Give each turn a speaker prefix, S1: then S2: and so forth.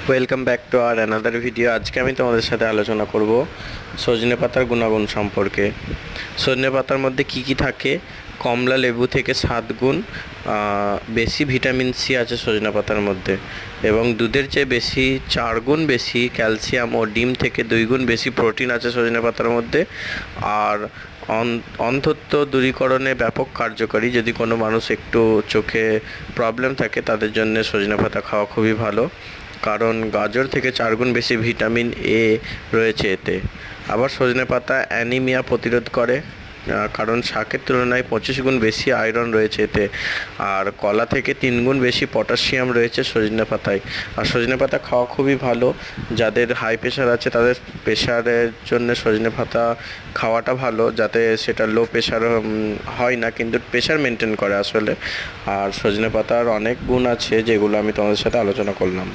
S1: Welcome back to our another video. আজকে আমি তোমাদের সাথে আলোচনা করব সজনে পাতার গুণাগুণ সম্পর্কে। সজনে পাতার মধ্যে কি কি থাকে? কমলা লেবু থেকে 7 গুণ বেশি ভিটামিন সি আছে সজনে পাতার মধ্যে, এবং দুধের চেয়ে বেশি 4 গুণ বেশি ক্যালসিয়াম ও ডিম থেকে 2 গুণ বেশি প্রোটিন আছে সজনে পাতার মধ্যে। আর অন্ধত্ব দূরীকরণে ব্যাপক কার্যকরী। যদি কোনো মানুষ একটু চোখে প্রবলেম থাকে তাদের জন্য সজনে পাতা খাওয়া খুবই ভালো, কারণ গাজর থেকে 4 গুণ বেশি ভিটামিন এ রয়েছে এতে। আবার সজনে পাতা অ্যানিমিয়া প্রতিরোধ করে, কারণ শাকের তুলনায় 25 গুণ বেশি আয়রন রয়েছে এতে। আর কলা থেকে 3 গুণ বেশি পটাশিয়াম রয়েছে সজনে পাতায়। আর সজনে পাতা খাওয়া খুবই ভালো। যাদের হাই প্রেশার আছে তাদের প্রেশারের জন্য সজনে পাতা খাওয়াটা ভালো, যাতে সেটা লো প্রেশার হয় না, কিন্তু প্রেশার মেনটেন করে আসলে। আর সজনে পাতার অনেক গুণ আছে যেগুলো আমি তোমাদের সাথে আলোচনা করলাম।